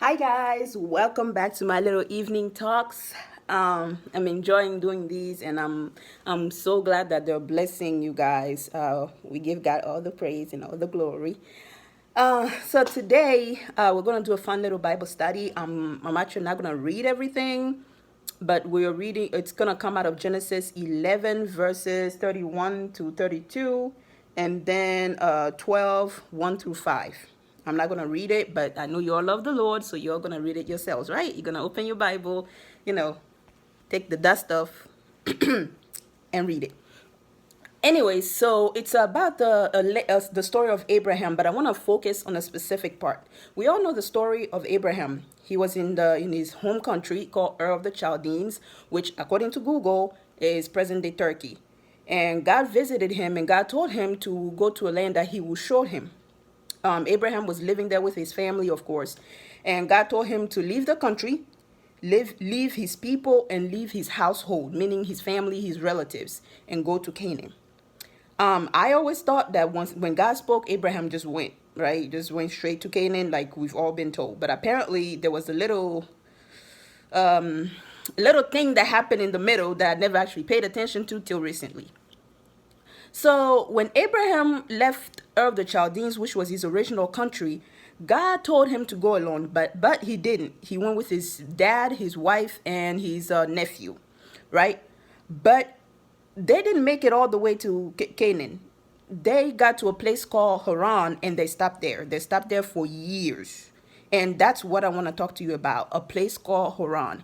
Hi guys, welcome back to my little evening talks. I'm enjoying doing these, and I'm so glad that they're blessing you guys. We give God all the praise and all the glory. So today we're gonna do a fun little Bible study. I'm actually not gonna read everything, but we're reading. It's gonna come out of Genesis 11 verses 31 to 32, and then 12 1 through 5. I'm not going to read it, but I know you all love the Lord, so you're going to read it yourselves, right? You're going to open your Bible, you know, take the dust off and read it. Anyway, so it's about the story of Abraham, but I want to focus on a specific part. We all know the story of Abraham. He was in his home country called Ur of the Chaldeans, which according to Google is present-day Turkey. And God visited him, and God told him to go to a land that he will show him. Abraham was living there with his family, of course, and God told him to leave the country, leave his people, and leave his household, meaning his family, his relatives, and go to Canaan. I always thought that when God spoke, Abraham just went, right? Just went straight to Canaan, like we've all been told. But apparently, there was a little thing that happened in the middle that I never actually paid attention to till recently. So when Abraham left Ur of the Chaldeans, which was his original country, God told him to go alone, but he didn't. He went with his dad, his wife, and his nephew, right? But they didn't make it all the way to Canaan. They got to a place called Haran, and they stopped there. They stopped there for years. And that's what I want to talk to you about, a place called Haran.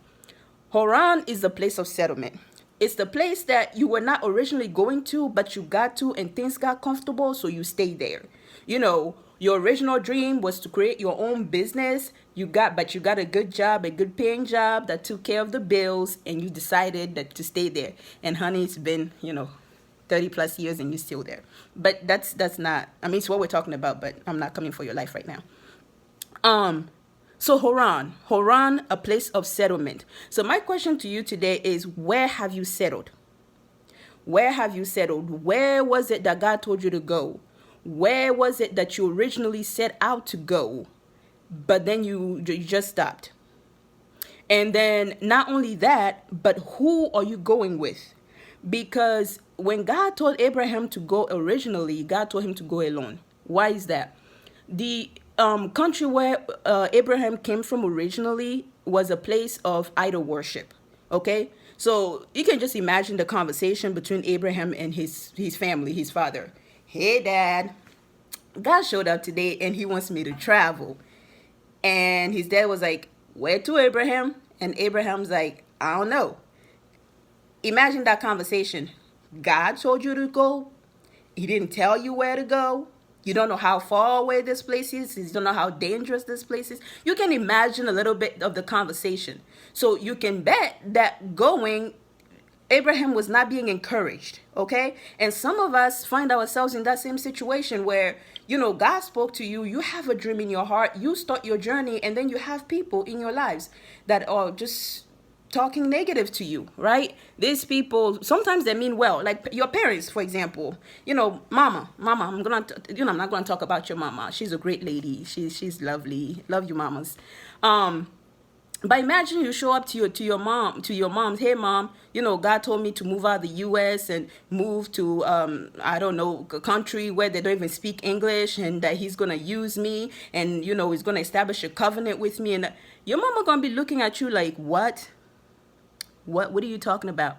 Haran is the place of settlement. It's the place that you were not originally going to, but you got to, and things got comfortable, so you stayed there. You know, your original dream was to create your own business. But you got a good job, a good paying job that took care of the bills, and you decided that to stay there. And honey, it's been, 30 plus years and you're still there. But that's not, I mean, it's what we're talking about, but I'm not coming for your life right now. So Haran, a place of settlement. So my question to you today is, where have you settled? Where have you settled? Where was it that God told you to go? Where was it that you originally set out to go, but then you just stopped? And then not only that, but who are you going with? Because when God told Abraham to go originally, God told him to go alone. Why is that? The country where Abraham came from originally was a place of idol worship. Okay, so you can just imagine the conversation between Abraham and his family, his father. Hey, Dad, God showed up today and he wants me to travel. And his dad was like, where to, Abraham? And Abraham's like, I don't know. Imagine that conversation. God told you to go. He didn't tell you where to go. You don't know how far away this place is. You don't know how dangerous this place is. You can imagine a little bit of the conversation. So you can bet that going, Abraham was not being encouraged, okay? And some of us find ourselves in that same situation where, God spoke to you, you have a dream in your heart, you start your journey, and then you have people in your lives that are just talking negative to you, right? These people, sometimes they mean well, like your parents, for example. Mama, I'm not gonna talk about your mama. She's a great lady. She's lovely. Love you, mamas. But imagine you show up to your mom. Hey, mom, God told me to move out of the U.S. and move to I don't know, a country where they don't even speak English, and that He's gonna use me, and He's gonna establish a covenant with me, and your mama gonna be looking at you like, what? What are you talking about?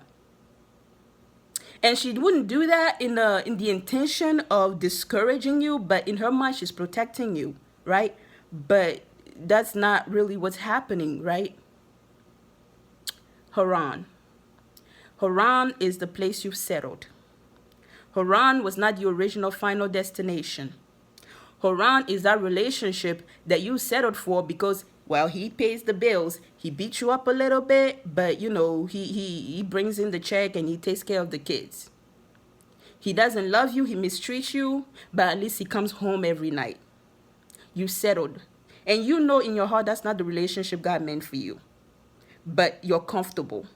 And she wouldn't do that in the intention of discouraging you, but in her mind she's protecting you, right? But that's not really what's happening, right? Haran. Haran is the place you've settled. Haran was not the original final destination. Haran is that relationship that you settled for because, well, he pays the bills. He beats you up a little bit, but he brings in the check and he takes care of the kids. He doesn't love you, he mistreats you, but at least he comes home every night. You settled. And in your heart that's not the relationship God meant for you. But you're comfortable.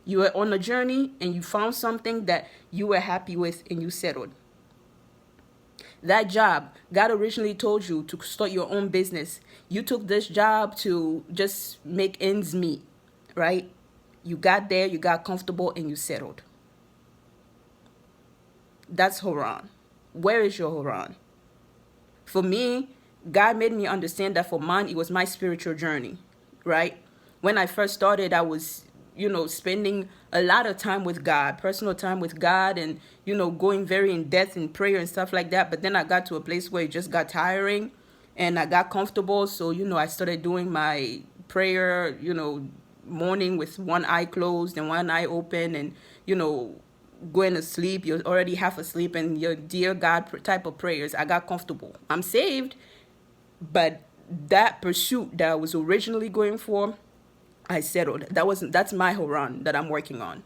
You were on a journey and you found something that you were happy with and you settled. That job, God originally told you to start your own business. You took this job to just make ends meet, right? You got there, you got comfortable, and you settled. That's Haran. Where is your Haran? For me, God made me understand that for mine, it was my spiritual journey, right? When I first started, I was, spending a lot of time with God, personal time with God, and, going very in depth in prayer and stuff like that. But then I got to a place where it just got tiring and I got comfortable. So, I started doing my prayer, morning with one eye closed and one eye open, and, going to sleep, you're already half asleep, and your dear God type of prayers. I got comfortable. I'm saved, but that pursuit that I was originally going for, I settled. That's my Haran that I'm working on.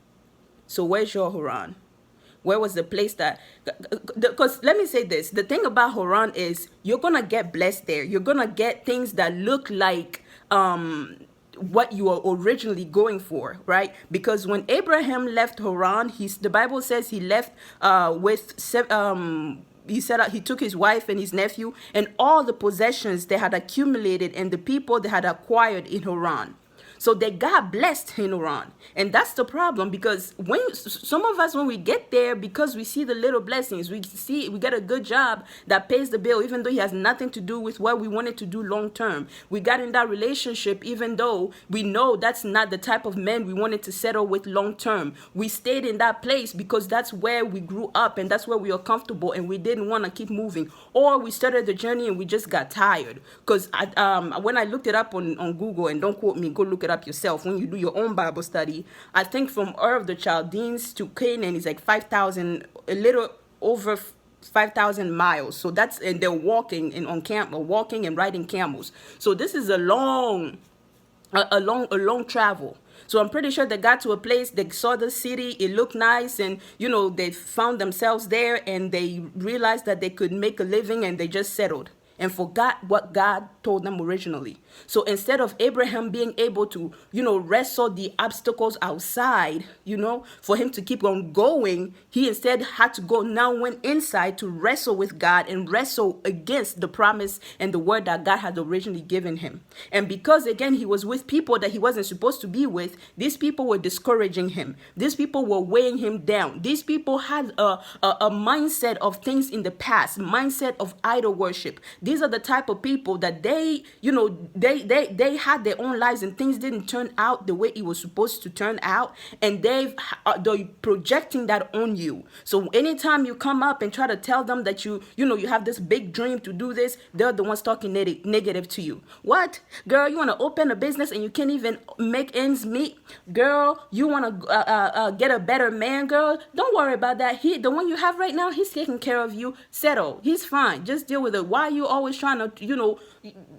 So where's your Haran? Where was the place that, because let me say this, the thing about Haran is you're gonna get blessed there. You're gonna get things that look like what you are originally going for, right? Because when Abraham left Haran, the Bible says he left he said he took his wife and his nephew and all the possessions they had accumulated and the people they had acquired in Haran. So they got blessed in Haran. And that's the problem, because when some of us, when we get there, because we see the little blessings, we get a good job that pays the bill, even though it has nothing to do with what we wanted to do long term. We got in that relationship, even though we know that's not the type of men we wanted to settle with long term. We stayed in that place because that's where we grew up and that's where we are comfortable, and we didn't want to keep moving. Or we started the journey and we just got tired. Because when I looked it up on Google, and don't quote me, go look it up yourself when you do your own Bible study, I think from Ur of the Chaldeans to Canaan is like 5,000, a little over 5,000 miles. So that's, and they're walking walking and riding camels. So this is a long travel. So I'm pretty sure they got to a place, they saw the city, it looked nice, and they found themselves there, and they realized that they could make a living, and they just settled and forgot what God told them originally. So instead of Abraham being able to, wrestle the obstacles outside, for him to keep on going, he instead had to went inside to wrestle with God and wrestle against the promise and the word that God had originally given him. And because, again, he was with people that he wasn't supposed to be with, these people were discouraging him. These people were weighing him down. These people had a mindset of things in the past, mindset of idol worship. These are the type of people that they had their own lives and things didn't turn out the way it was supposed to turn out, and they're projecting that on you. So anytime you come up and try to tell them that you have this big dream to do this, they're the ones talking negative to you. What? Girl, you want to open a business and you can't even make ends meet? Girl, you want to get a better man? Girl, don't worry about that. The one you have right now, he's taking care of you. Settle. He's fine. Just deal with it. Why are you always trying to,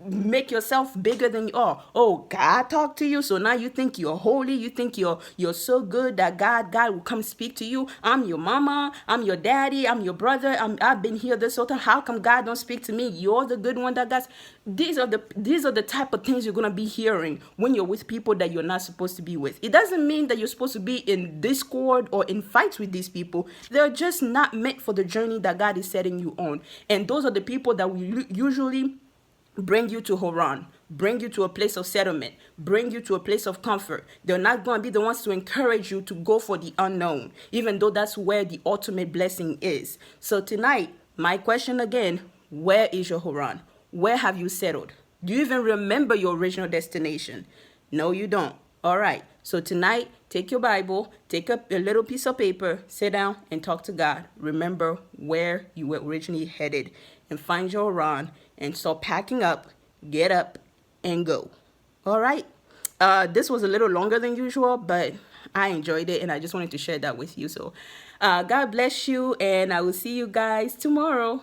make yourself bigger than you are? Oh, God talked to you, so now you think you're holy. You think you're so good that God will come speak to you. I'm your mama. I'm your daddy. I'm your brother. I've been here this whole time. How come God don't speak to me? You're the good one that God's. These are the type of things you're gonna be hearing when you're with people that you're not supposed to be with. It doesn't mean that you're supposed to be in discord or in fights with these people. They're just not meant for the journey that God is setting you on. And those are the people that will usually bring you to Haran, bring you to a place of settlement, bring you to a place of comfort. They're not going to be the ones to encourage you to go for the unknown, even though that's where the ultimate blessing is. So tonight, my question again, where is your Haran? Where have you settled? Do you even remember your original destination? No, you don't. All right. So tonight, take your Bible, take a little piece of paper, sit down and talk to God. Remember where you were originally headed and find your Haran and start packing up, get up, and go. All right. This was a little longer than usual, but I enjoyed it, and I just wanted to share that with you. So God bless you, and I will see you guys tomorrow.